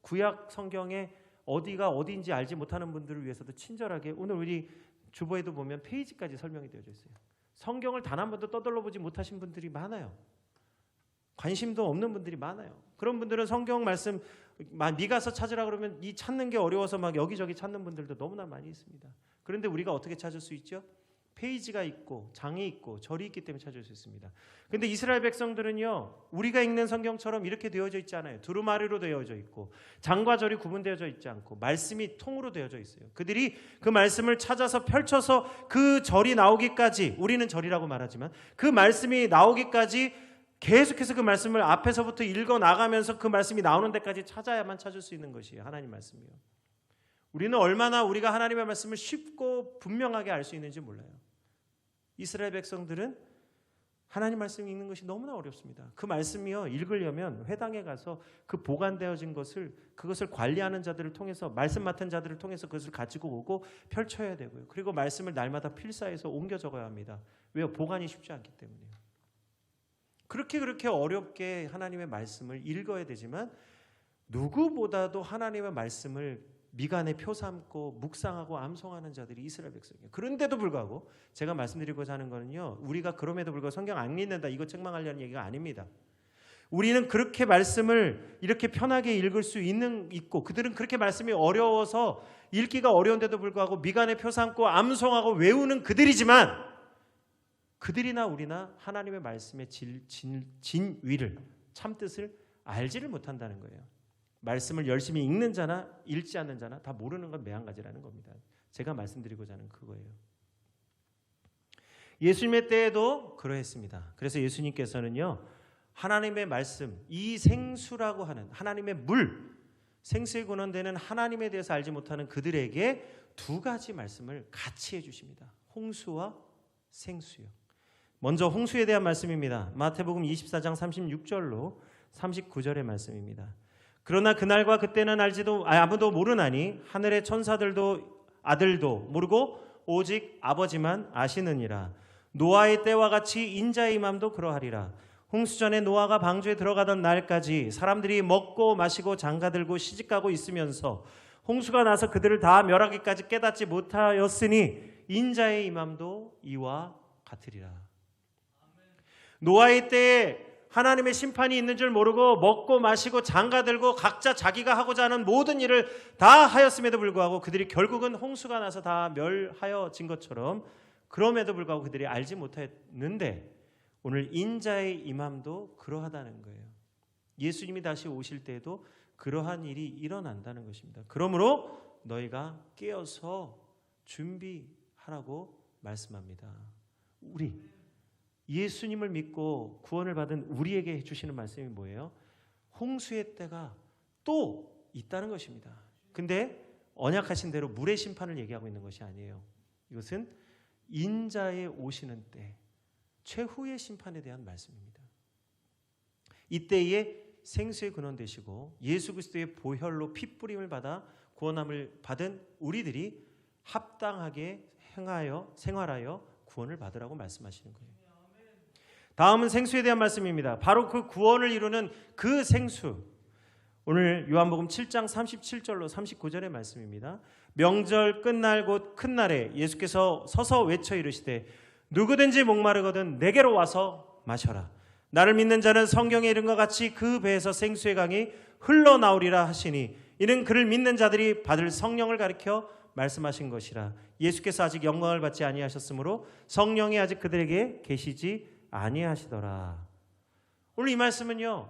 Speaker 1: 구약 성경에 어디가 어디인지 알지 못하는 분들을 위해서도 친절하게, 오늘 우리 주보에도 보면 페이지까지 설명이 되어져 있어요. 성경을 단 한 번도 떠들러 보지 못하신 분들이 많아요. 관심도 없는 분들이 많아요. 그런 분들은 성경 말씀 미가서 찾으라 그러면 이 찾는 게 어려워서 막 여기저기 찾는 분들도 너무나 많이 있습니다. 그런데 우리가 어떻게 찾을 수 있죠? 페이지가 있고 장이 있고 절이 있기 때문에 찾을 수 있습니다. 그런데 이스라엘 백성들은요, 우리가 읽는 성경처럼 이렇게 되어져 있지 않아요. 두루마리로 되어져 있고 장과 절이 구분되어져 있지 않고 말씀이 통으로 되어져 있어요. 그들이 그 말씀을 찾아서 펼쳐서 그 절이 나오기까지, 우리는 절이라고 말하지만 그 말씀이 나오기까지 계속해서 그 말씀을 앞에서부터 읽어 나가면서 그 말씀이 나오는 데까지 찾아야만 찾을 수 있는 것이에요. 하나님 말씀이요. 우리는 얼마나 우리가 하나님의 말씀을 쉽고 분명하게 알 수 있는지 몰라요. 이스라엘 백성들은 하나님 말씀 읽는 것이 너무나 어렵습니다. 그 말씀이요, 읽으려면 회당에 가서 그 보관되어진 그것을 관리하는 자들을 통해서, 말씀 맡은 자들을 통해서 그것을 가지고 오고 펼쳐야 되고요. 그리고 말씀을 날마다 필사해서 옮겨 적어야 합니다. 왜요? 보관이 쉽지 않기 때문이에요. 그렇게 어렵게 하나님의 말씀을 읽어야 되지만 누구보다도 하나님의 말씀을 미간에 표 삼고 묵상하고 암송하는 자들이 이스라엘 백성이에요. 그런데도 불구하고 제가 말씀드리고자 하는 거는요, 우리가 그럼에도 불구하고 성경 안 읽는다, 이거 책망하려는 얘기가 아닙니다. 우리는 그렇게 말씀을 이렇게 편하게 읽을 수 있고 그들은 그렇게 말씀이 어려워서 읽기가 어려운데도 불구하고 미간에 표 삼고 암송하고 외우는 그들이지만 그들이나 우리나 하나님의 말씀의 진위를 참뜻을 알지를 못한다는 거예요. 말씀을 열심히 읽는 자나 읽지 않는 자나 다 모르는 건 매한가지라는 겁니다. 제가 말씀드리고자 하는 그거예요. 예수님의 때에도 그러했습니다. 그래서 예수님께서는요, 하나님의 말씀, 이 생수라고 하는 하나님의 물, 생수의 근원되는 하나님에 대해서 알지 못하는 그들에게 두 가지 말씀을 같이 해주십니다. 홍수와 생수요. 먼저 홍수에 대한 말씀입니다. 마태복음 24장 36절로 39절의 말씀입니다. 그러나 그날과 그때는 아무도 모르나니 하늘의 천사들도 아들도 모르고 오직 아버지만 아시느니라. 노아의 때와 같이 인자의 임함도 그러하리라. 홍수전에 노아가 방주에 들어가던 날까지 사람들이 먹고 마시고 장가들고 시집가고 있으면서 홍수가 나서 그들을 다 멸하기까지 깨닫지 못하였으니 인자의 임함도 이와 같으리라. 노아의 때에 하나님의 심판이 있는 줄 모르고 먹고 마시고 장가들고 각자 자기가 하고자 하는 모든 일을 다 하였음에도 불구하고 그들이 결국은 홍수가 나서 다 멸하여진 것처럼 그럼에도 불구하고 그들이 알지 못했는데 오늘 인자의 임함도 그러하다는 거예요. 예수님이 다시 오실 때에도 그러한 일이 일어난다는 것입니다. 그러므로 너희가 깨어서 준비하라고 말씀합니다. 우리 예수님을 믿고 구원을 받은 우리에게 해주시는 말씀이 뭐예요? 홍수의 때가 또 있다는 것입니다. 근데 언약하신 대로 물의 심판을 얘기하고 있는 것이 아니에요. 이것은 인자의 오시는 때 최후의 심판에 대한 말씀입니다. 이때에 생수의 근원 되시고 예수 그리스도의 보혈로 핏부림을 받아 구원함을 받은 우리들이 합당하게 행하여 생활하여 구원을 받으라고 말씀하시는 거예요. 다음은 생수에 대한 말씀입니다. 바로 그 구원을 이루는 그 생수. 오늘 요한복음 7장 37절로 39절의 말씀입니다. 명절 끝날 곧 큰 날에 예수께서 서서 외쳐 이르시되 누구든지 목마르거든 내게로 와서 마셔라. 나를 믿는 자는 성경에 이른 것 같이 그 배에서 생수의 강이 흘러나오리라 하시니 이는 그를 믿는 자들이 받을 성령을 가리켜 말씀하신 것이라. 예수께서 아직 영광을 받지 아니하셨으므로 성령이 아직 그들에게 계시지 아니하시더라. 오늘 이 말씀은요,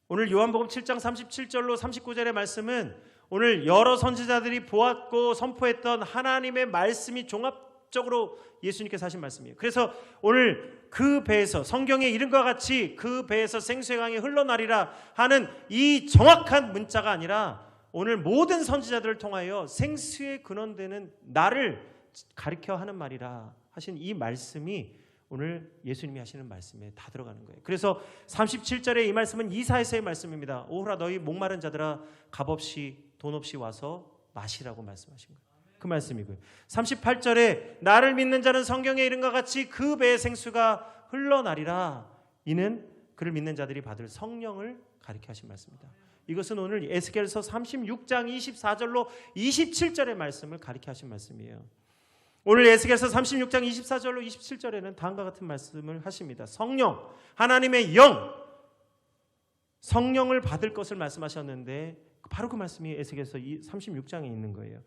Speaker 1: 오늘 요한복음 7장 37절로 39절의 말씀은 오늘 여러 선지자들이 보았고 선포했던 하나님의 말씀이 종합적으로 예수님께서 하신 말씀이에요. 그래서 오늘 그 배에서 성경에 이른 것 같이 그 배에서 생수의 강이 흘러나리라 하는 이 정확한 문자가 아니라 오늘 모든 선지자들을 통하여 생수의 근원되는 나를 가리켜 하는 말이라 하신 이 말씀이 오늘 예수님이 하시는 말씀에 다 들어가는 거예요. 그래서 37절의 이 말씀은 이사야서의 말씀입니다. 오호라 너희 목마른 자들아 값없이 돈 없이 와서 마시라고 말씀하신 거예요. 그 말씀이고요. 38절에 나를 믿는 자는 성경에 이른 것 같이 그 배의 생수가 흘러나리라. 이는 그를 믿는 자들이 받을 성령을 가리켜 하신 말씀입니다. 이것은 오늘 에스겔서 36장 24절로 27절의 말씀을 가리켜 하신 말씀이에요. 오늘 에스겔서 36장 24절로 27절에는 다음과 같은 말씀을 하십니다. 성령, 하나님의 영, 성령을 받을 것을 말씀하셨는데 바로 그 말씀이 에스겔서 36장에 있는 거예요.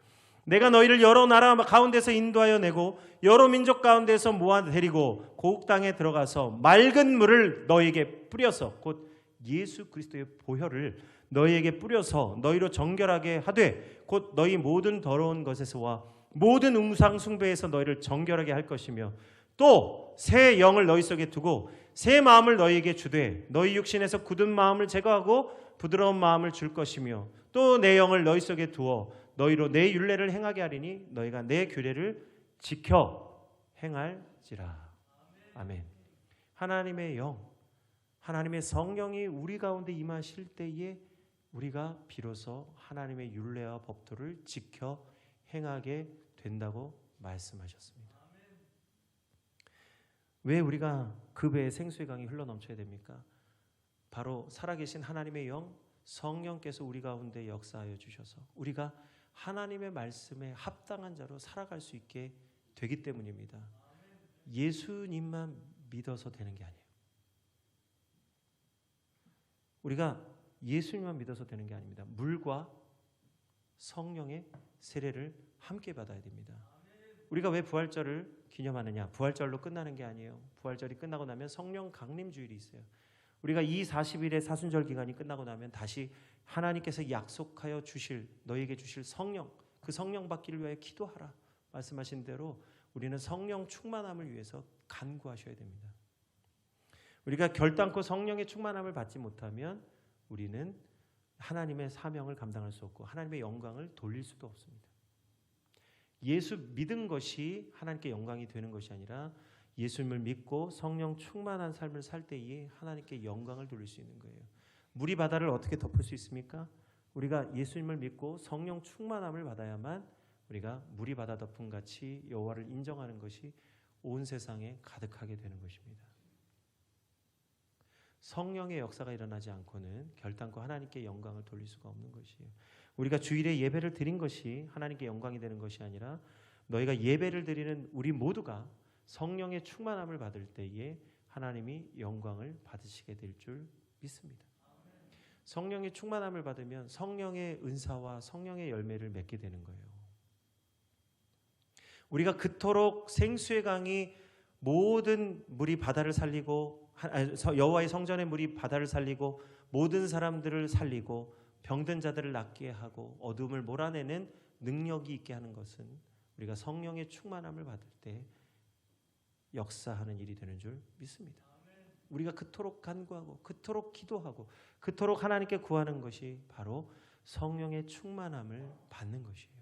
Speaker 1: 내가 너희를 여러 나라 가운데서 인도하여 내고 여러 민족 가운데서 모아 데리고 고국 땅에 들어가서 맑은 물을 너희에게 뿌려서 곧 예수 그리스도의 보혈을 너희에게 뿌려서 너희로 정결하게 하되 곧 너희 모든 더러운 것에서와 모든 우상 숭배에서 너희를 정결하게 할 것이며 또 새 영을 너희 속에 두고 새 마음을 너희에게 주되 너희 육신에서 굳은 마음을 제거하고 부드러운 마음을 줄 것이며 또 내 영을 너희 속에 두어 너희로 내 율례를 행하게 하리니 너희가 내 규례를 지켜 행할지라. 아멘. 하나님의 영, 하나님의 성령이 우리 가운데 임하실 때에 우리가 비로소 하나님의 율례와 법도를 지켜 행하게 된다고 말씀하셨습니다. 왜 우리가 그 배에 생수의 강이 흘러넘쳐야 됩니까? 바로 살아계신 하나님의 영, 성령께서 우리 가운데 역사하여 주셔서 우리가 하나님의 말씀에 합당한 자로 살아갈 수 있게 되기 때문입니다. 예수님만 믿어서 되는 게 아니에요. 우리가 예수님만 믿어서 되는 게 아닙니다. 물과 성령의 세례를 함께 받아야 됩니다. 우리가 왜 부활절을 기념하느냐? 부활절로 끝나는 게 아니에요. 부활절이 끝나고 나면 성령 강림 주일이 있어요. 우리가 이 40일의 사순절 기간이 끝나고 나면 다시 하나님께서 약속하여 주실, 너에게 주실 성령, 그 성령 받기를 위하여 기도하라 말씀하신 대로 우리는 성령 충만함을 위해서 간구하셔야 됩니다. 우리가 결단코 성령의 충만함을 받지 못하면 우리는 하나님의 사명을 감당할 수 없고 하나님의 영광을 돌릴 수도 없습니다. 예수 믿은 것이 하나님께 영광이 되는 것이 아니라 예수님을 믿고 성령 충만한 삶을 살 때에 하나님께 영광을 돌릴 수 있는 거예요. 물이 바다를 어떻게 덮을 수 있습니까? 우리가 예수님을 믿고 성령 충만함을 받아야만 우리가 물이 바다 덮음 같이 여호와를 인정하는 것이 온 세상에 가득하게 되는 것입니다. 성령의 역사가 일어나지 않고는 결단코 하나님께 영광을 돌릴 수가 없는 것이에요. 우리가 주일에 예배를 드린 것이 하나님께 영광이 되는 것이 아니라 너희가 예배를 드리는 우리 모두가 성령의 충만함을 받을 때에 하나님이 영광을 받으시게 될 줄 믿습니다. 성령의 충만함을 받으면 성령의 은사와 성령의 열매를 맺게 되는 거예요. 우리가 그토록 생수의 강이 모든 물이 바다를 살리고 여호와의 성전의 물이 바다를 살리고 모든 사람들을 살리고 병든 자들을 낫게 하고 어둠을 몰아내는 능력이 있게 하는 것은 우리가 성령의 충만함을 받을 때 역사하는 일이 되는 줄 믿습니다. 우리가 그토록 간구하고 그토록 기도하고 그토록 하나님께 구하는 것이 바로 성령의 충만함을 받는 것이에요.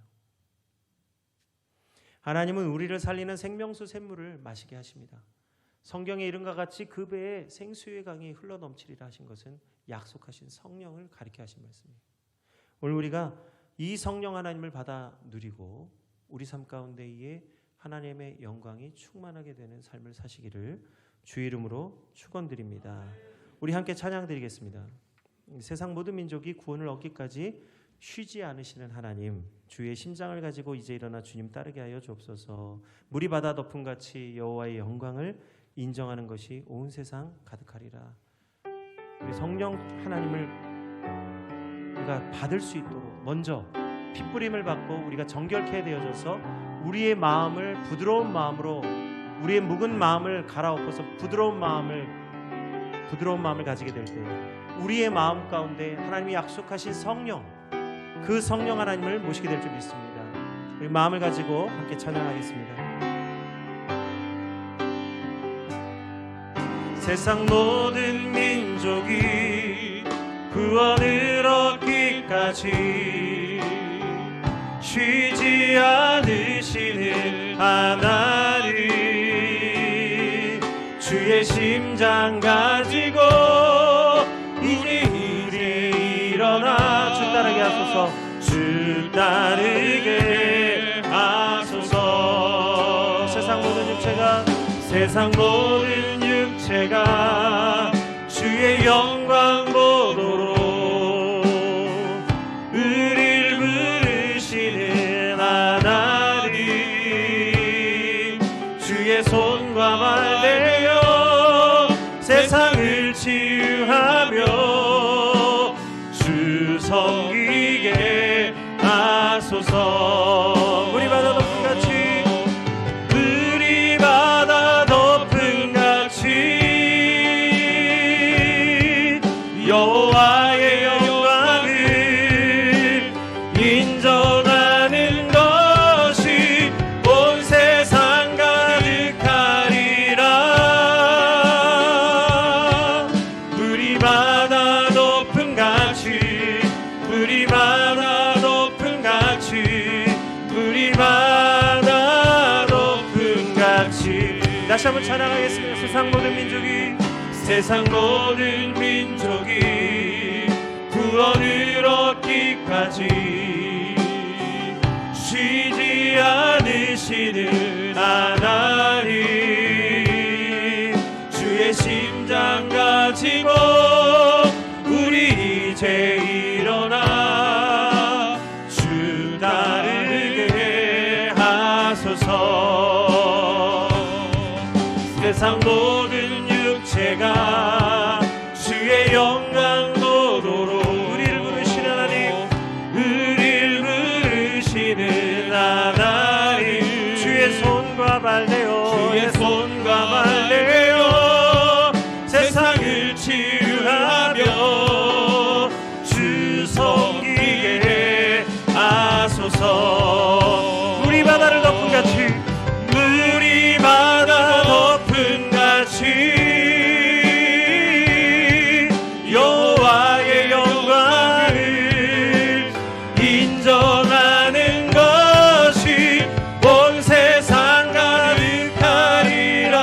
Speaker 1: 하나님은 우리를 살리는 생명수 샘물을 마시게 하십니다. 성경의 이름과 같이 그 배에 생수의 강이 흘러넘치리라 하신 것은 약속하신 성령을 가리켜 하신 말씀이에요. 오늘 우리가 이 성령 하나님을 받아 누리고 우리 삶 가운데에 하나님의 영광이 충만하게 되는 삶을 사시기를 주의 이름으로 축원드립니다. 우리 함께 찬양 드리겠습니다. 세상 모든 민족이 구원을 얻기까지 쉬지 않으시는 하나님, 주의 심장을 가지고 이제 일어나 주님 따르게 하여 주옵소서. 물이 바다 덮음 같이 여호와의 영광을 인정하는 것이 온 세상 가득하리라. 우리 성령 하나님을 우리가 받을 수 있도록 먼저 핏부림을 받고 우리가 정결케 되어져서 우리의 마음을 부드러운 마음으로, 우리의 묵은 마음을 갈아엎어서 부드러운 마음을 가지게 될 때 우리의 마음 가운데 하나님이 약속하신 성령, 그 성령 하나님을 모시게 될 줄 믿습니다. 우리 마음을 가지고 함께 찬양하겠습니다. 세상 모든 민족이 구원을 얻기까지 쉬지 않으시는 하나님, 주의 심장 가지고 이제 일어나 주 따르게 하소서. 주 따르게 하소서. 세상 모든 육체가 주의 영광 보도록 우리를 부르시는 하나님, 주의 손과 말 내어 세상을 치유하며 주 섬기게 하소서. 우리 바다 덮은 같이, 우리 바다 덮은 같이 여호와의 영광을 인정하는 것이 온 세상 가득하리라. 우리 바다 높은 같이, 우리 바다 높은 같이, 우리 바다 높은 같이. 다시 한번 찬양하겠습니다. 세상 모든 민족이 구원을 얻기까지 쉬지 않으시는 하나님, 주의 심장 가지고 우리 이제 일어나 주 따르게 하소서. 세상 모든 육체가 주의 영광 손과 발대어 주의 손과 발대어 세상을 치유하며 주 섬기게 하소서. 물이 바다를 덮은 같이 물이 바다 덮은 같이 여호와의 영광을 인정하는 것이 온 세상 가득하리라.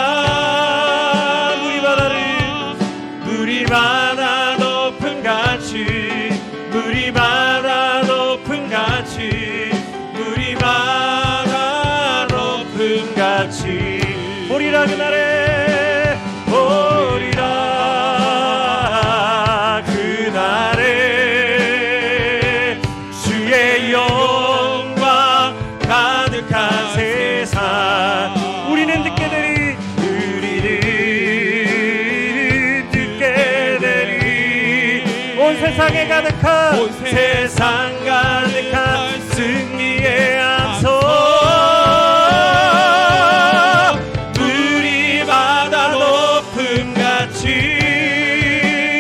Speaker 1: 물이 바다 덮은 같이 물이 바다 덮은 같이 물이 바다 덮은 같이 보리라 그날에 보리라 그날에 주의 영광 가득한 세상 우리는 듣게 되리 우리는 듣게 되리 온 세상에 가득한 온 세상 가득한 승리의 암소 물이 바다 높음 같이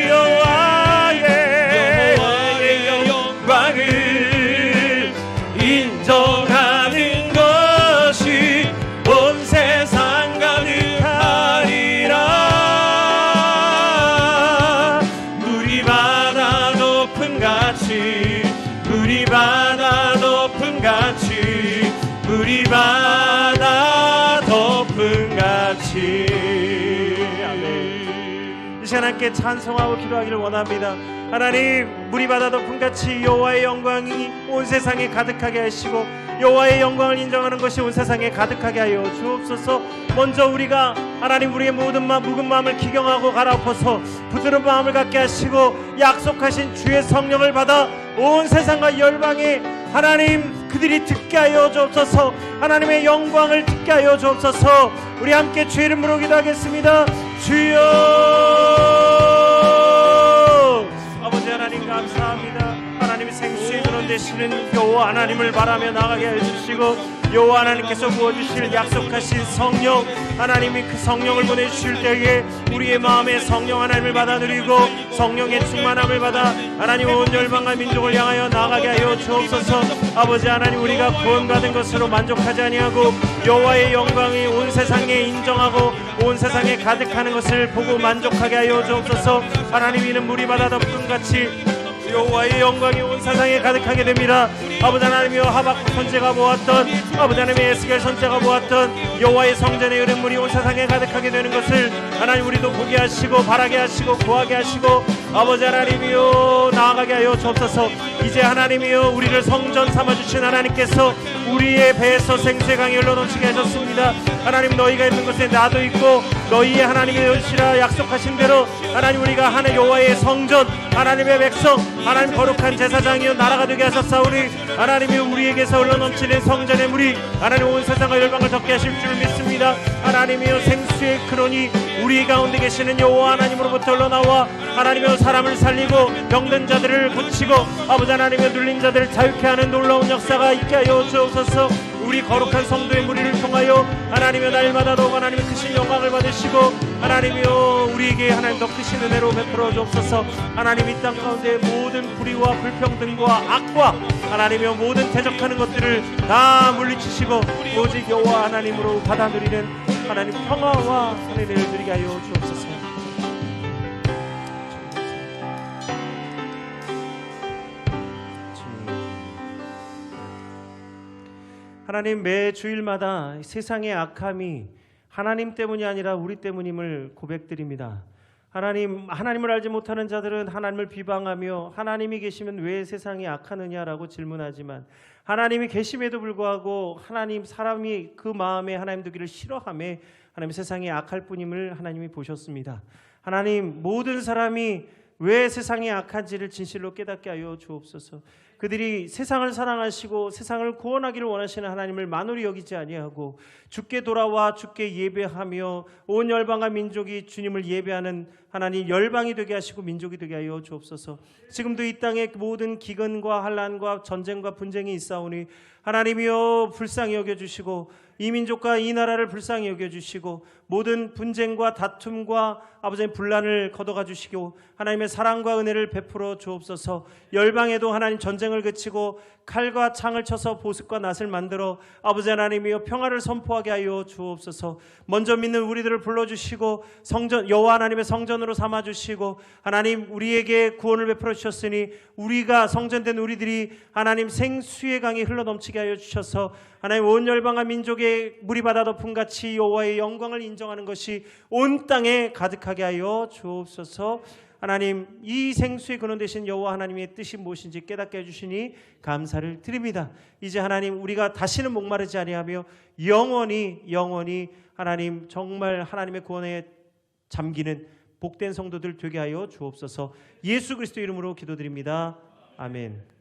Speaker 1: 여호와의 영광을 인정하는 것이 온 세상 가득하리라. 물이 바다 높음 같이 물이 바다 높음 같이 물이 바다 덮은 같이. 아멘. 이 시간 함께 찬송하고 기도하기를 원합니다. 하나님 물이 바다 덮은 같이 여호와의 영광이 온 세상에 가득하게 하시고 여호와의 영광을 인정하는 것이 온 세상에 가득하게 하여 주옵소서. 먼저 우리가 하나님 우리의 모든 묵은 마음을 기경하고 갈아엎어서 부드러운 마음을 갖게 하시고 약속하신 주의 성령을 받아 온 세상과 열방에 하나님 그들이 듣게 하여 주옵소서. 하나님의 영광을 듣게 하여 주옵소서. 우리 함께 주의 이름으로 기도하겠습니다. 주여 아버지 하나님 감사합니다. 하나님이 생수의 근원 되시는 여호와 하나님을 바라며 나가게 해주시고 여호와 하나님께서 부어주실 약속하신 성령 하나님이 그 성령을 보내주실 때에 우리의 마음에 성령 하나님을 받아 누리고 성령의 충만함을 받아 하나님 온 열방과 민족을 향하여 나가게 하여 주옵소서. 아버지 하나님 우리가 구원받은 것으로 만족하지 아니하고 여호와의 영광이 온 세상에 인정하고 온 세상에 가득하는 것을 보고 만족하게 하여 주옵소서. 하나님 이는 물이 바다 덮은 같이 여호와의 영광이 온 세상에 가득하게 됩니다. 아버지 하나님이여 하박국 선지자가 보았던 아버지 하나님의 에스겔 선지자가 보았던 여호와의 성전의 흐름물이 온 세상에 가득하게 되는 것을 하나님 우리도 보게 하시고 바라게 하시고 구하게 하시고 아버지 하나님이여 나아가게 하여 주옵소서. 이제 하나님이여 우리를 성전 삼아주신 하나님께서 우리의 배에서 생수의 강이 흘러넘치게 하셨습니다. 하나님 너희가 있는 곳에 나도 있고 너희의 하나님의 것이라 약속하신 대로 하나님 우리가 하는 여호와의 성전 하나님의 백성 하나님 거룩한 제사장이여 나라가 되게 하셨사오니 하나님이 우리에게서 흘러넘치는 성전의 물이 하나님 온 세상과 열방을 덮게 하실 줄 믿습니다. 하나님이여 생수의 근원이 우리 가운데 계시는 여호와 하나님으로부터 흘러나와 하나님이여 사람을 살리고 병든 자들을 고치고 아버지 하나님의 눌린 자들을 자유케 하는 놀라운 역사가 있게 하여 주옵소서. 우리 거룩한 성도의 무리를 통하여 하나님이여 날마다 더욱 하나님의 크신 영광을 받으시고 하나님이여 우리에게 하나님 더 크신 은혜로 베풀어 주옵소서. 하나님 이 땅 가운데 모든 불의와 불평등과 악과 하나님이여 모든 대적하는 것들을 다 물리치시고 오직 여호와 하나님으로 받아 누리는 하나님 평화와 은혜를 누리게 하여 주옵소서. 하나님 매 주일마다 세상의 악함이 하나님 때문이 아니라 우리 때문임을 고백드립니다. 하나님을 알지 못하는 자들은 하나님을 비방하며 하나님이 계시면 왜 세상이 악하느냐라고 질문하지만 하나님이 계심에도 불구하고 사람이 그 마음에 하나님 두기를 싫어하며 하나님 세상이 악할 뿐임을 하나님이 보셨습니다. 하나님 모든 사람이 왜 세상이 악한지를 진실로 깨닫게 하여 주옵소서. 그들이 세상을 사랑하시고 세상을 구원하기를 원하시는 하나님을 만홀히 여기지 아니하고 주께 돌아와 주께 예배하며 온 열방과 민족이 주님을 예배하는 하나님 열방이 되게 하시고 민족이 되게 하여 주옵소서. 지금도 이 땅에 모든 기근과 환난과 전쟁과 분쟁이 있사오니 하나님이여 불쌍히 여겨주시고 이 민족과 이 나라를 불쌍히 여겨주시고 모든 분쟁과 다툼과 아버지의 분란을 걷어가 주시고 하나님의 사랑과 은혜를 베풀어 주옵소서. 열방에도 하나님 전쟁을 그치고 칼과 창을 쳐서 보습과 낫을 만들어 아버지 하나님이여 평화를 선포하게 하여 주옵소서. 먼저 믿는 우리들을 불러주시고 성전 여호와 하나님의 성전으로 삼아주시고 하나님 우리에게 구원을 베풀어 주셨으니 우리가 성전된 우리들이 하나님 생수의 강이 흘러넘치게 하여 주셔서 하나님 온 열방과 민족의 물이 바다 덮음같이 여호와의 영광을 인정하는 것이 온 땅에 가득하게 하여 주옵소서. 하나님 이 생수의 근원 되신 여호와 하나님의 뜻이 무엇인지 깨닫게 해주시니 감사를 드립니다. 이제 하나님 우리가 다시는 목마르지 아니하며 영원히 하나님 정말 하나님의 구원에 잠기는 복된 성도들 되게 하여 주옵소서. 예수 그리스도 이름으로 기도드립니다. 아멘.